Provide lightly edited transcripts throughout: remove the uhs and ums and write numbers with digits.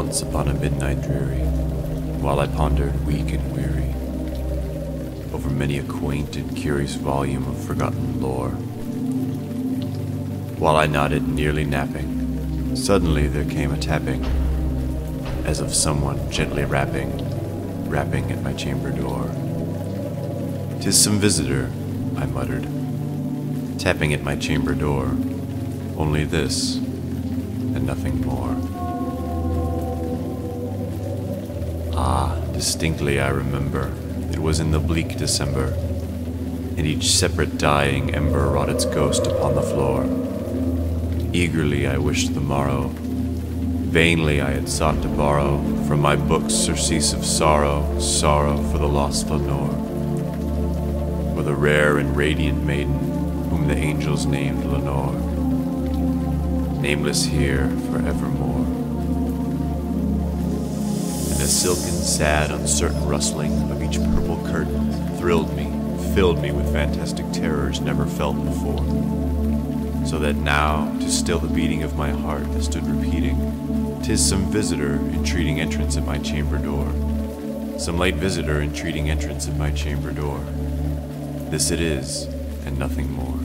once upon a midnight dreary, while I pondered weak and weary over many a quaint and curious volume of forgotten lore. While I nodded, nearly napping, suddenly there came a tapping, as of someone gently rapping at my chamber door. "'Tis some visitor," I muttered, tapping at my chamber door, only this, and nothing more. Ah, distinctly I remember, it was in the bleak December, and each separate dying ember wrought its ghost upon the floor. Eagerly I wished the morrow, vainly I had sought to borrow from my books surcease of sorrow, sorrow for the lost Lenore, for the rare and radiant maiden whom the angels named Lenore, nameless here forevermore. And the silken, sad, uncertain rustling of each purple curtain thrilled me, filled me with fantastic terrors never felt before, so that now, to still the beating of my heart, I stood repeating, "'Tis some visitor entreating entrance at my chamber door, some late visitor entreating entrance at my chamber door. This it is, and nothing more."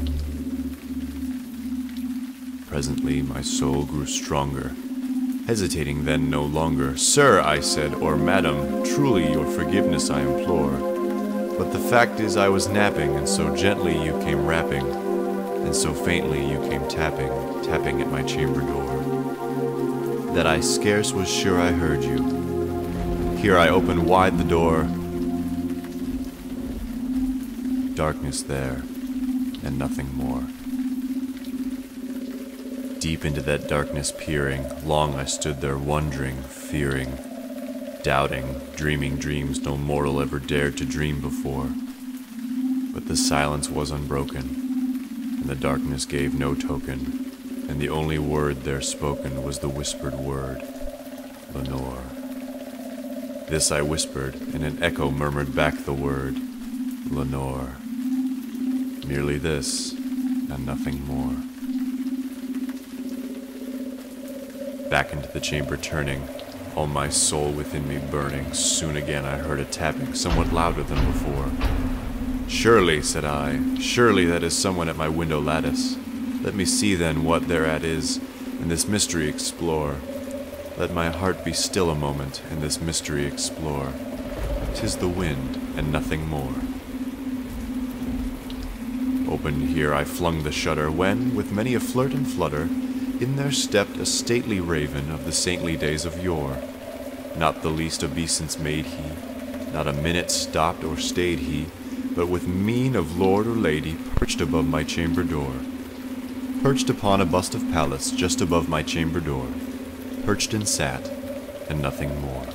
Presently my soul grew stronger, hesitating then no longer. "Sir," I said, "or madam, truly your forgiveness I implore. But the fact is I was napping, and so gently you came rapping, and so faintly you came tapping, tapping at my chamber door, that I scarce was sure I heard you. Here I opened wide the door. Darkness there, and nothing more." Deep into that darkness peering, long I stood there wondering, fearing, doubting, dreaming dreams no mortal ever dared to dream before. But the silence was unbroken, and the darkness gave no token, and the only word there spoken was the whispered word, "Lenore." This I whispered, and an echo murmured back the word, "Lenore." Merely this, and nothing more. Back into the chamber turning, all my soul within me burning, soon again I heard a tapping, somewhat louder than before. "Surely," said I, "surely that is someone at my window lattice. Let me see then what thereat is, and this mystery explore. Let my heart be still a moment, and this mystery explore. 'Tis the wind, and nothing more." Open here I flung the shutter, when, with many a flirt and flutter, in there stepped a stately raven of the saintly days of yore. Not the least obeisance made he, not a minute stopped or stayed he, but with mien of lord or lady perched above my chamber door. Perched upon a bust of Pallas just above my chamber door. Perched and sat, and nothing more.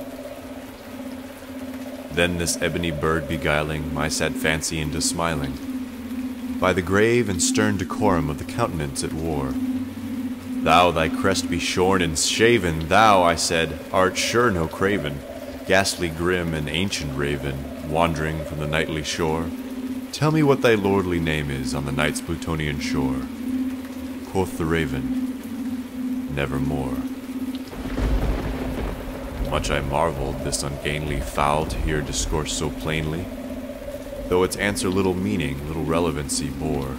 Then this ebony bird beguiling my sad fancy into smiling, by the grave and stern decorum of the countenance it wore. "Thou, thy crest be shorn and shaven, thou," I said, "art sure no craven, ghastly grim and ancient raven, wandering from the nightly shore. Tell me what thy lordly name is on the night's Plutonian shore." Quoth the raven, "Nevermore." Much I marveled this ungainly fowl to hear discourse so plainly, though its answer little meaning, little relevancy bore.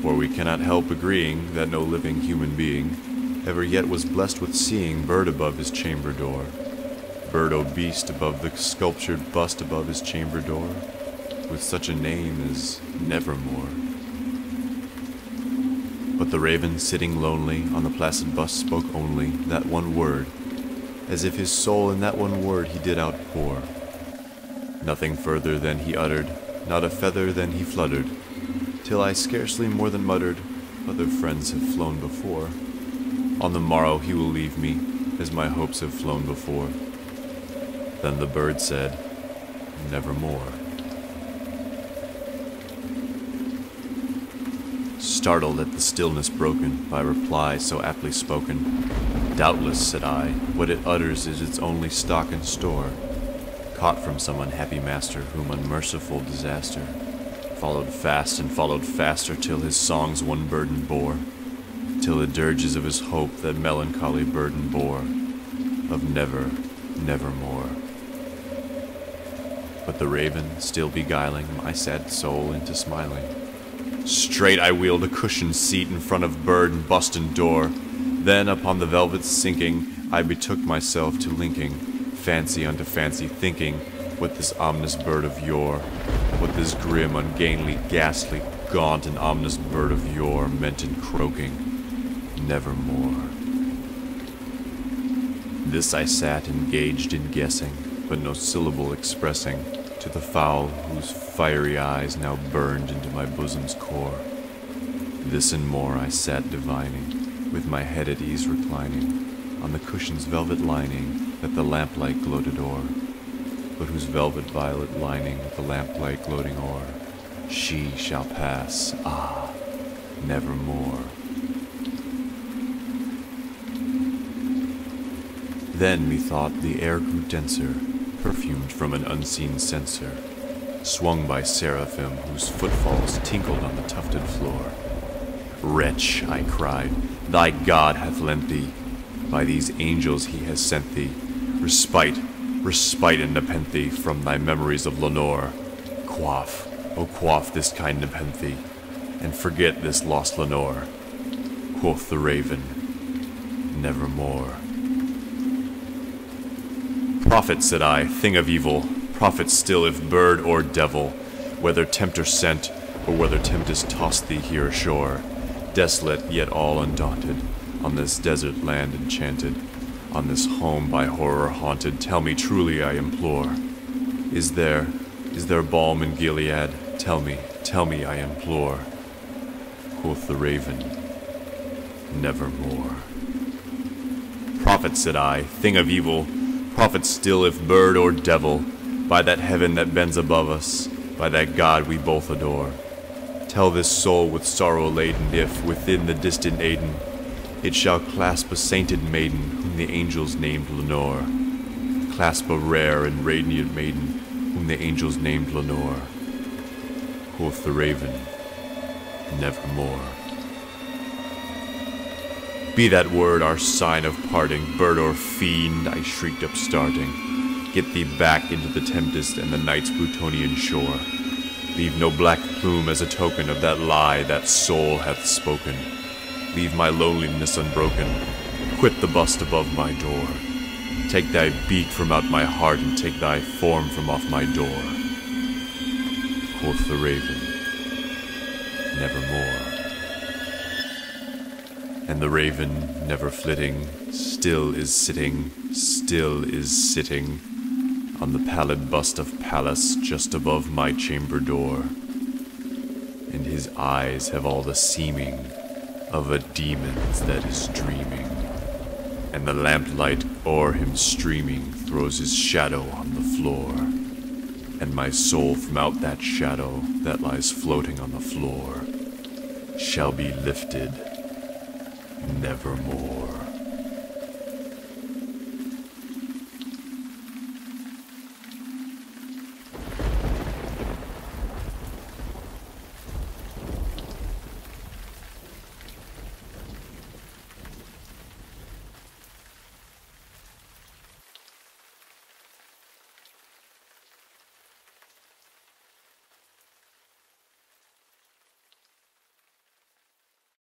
For we cannot help agreeing that no living human being ever yet was blessed with seeing bird above his chamber door, bird o' beast above the sculptured bust above his chamber door, with such a name as Nevermore. But the raven, sitting lonely on the placid bust, spoke only that one word, as if his soul in that one word he did outpour. Nothing further than he uttered, not a feather than he fluttered, till I scarcely more than muttered, "Other friends have flown before. On the morrow he will leave me, as my hopes have flown before." Then the bird said, "Nevermore." Startled at the stillness broken by reply so aptly spoken, "Doubtless," said I, "what it utters is its only stock and store, caught from some unhappy master whom unmerciful disaster followed fast and followed faster till his songs one burden bore, till the dirges of his hope that melancholy burden bore, of never, nevermore. But the raven, still beguiling my sad soul into smiling. Straight I wheeled a cushioned seat in front of bird and bustin' door. Then upon the velvet sinking, I betook myself to linking fancy unto fancy, thinking what this ominous bird of yore, what this grim, ungainly, ghastly, gaunt and ominous bird of yore meant in croaking, nevermore. This I sat engaged in guessing, but no syllable expressing to the fowl whose fiery eyes now burned into my bosom's core. This and more I sat divining, with my head at ease reclining, on the cushion's velvet lining that the lamplight gloated o'er, but whose velvet violet lining with the lamplight gloating o'er, she shall pass, ah, nevermore. Then, methought, the air grew denser, perfumed from an unseen censer, swung by seraphim whose footfalls tinkled on the tufted floor. Wretch, I cried, thy God hath lent thee, by these angels he has sent thee, respite, respite and nepenthe from thy memories of Lenore. Quaff, oh quaff this kind nepenthe, and forget this lost Lenore. Quoth the raven, nevermore. Prophet, said I, thing of evil, prophet still if bird or devil, whether tempter sent, or whether tempest tossed thee here ashore, desolate yet all undaunted, on this desert land enchanted, on this home by horror haunted, tell me truly I implore, is there balm in Gilead? Tell me I implore. Quoth the raven, nevermore. Prophet, said I, thing of evil, prophet still if bird or devil, by that heaven that bends above us, by that God we both adore. Tell this soul with sorrow laden if, within the distant Aidenn, it shall clasp a sainted maiden whom the angels named Lenore. Clasp a rare and radiant maiden whom the angels named Lenore. Quoth the raven, nevermore. Be that word our sign of parting, bird or fiend, I shrieked upstarting. Get thee back into the tempest and the night's Plutonian shore. Leave no black plume as a token of that lie that soul hath spoken. Leave my loneliness unbroken. Quit the bust above my door. Take thy beak from out my heart and take thy form from off my door. Quoth the raven, nevermore. And the raven, never flitting, still is sitting on the pallid bust of Pallas just above my chamber door. And his eyes have all the seeming of a demon's that is dreaming, and the lamplight o'er him streaming throws his shadow on the floor, and my soul from out that shadow that lies floating on the floor shall be lifted nevermore.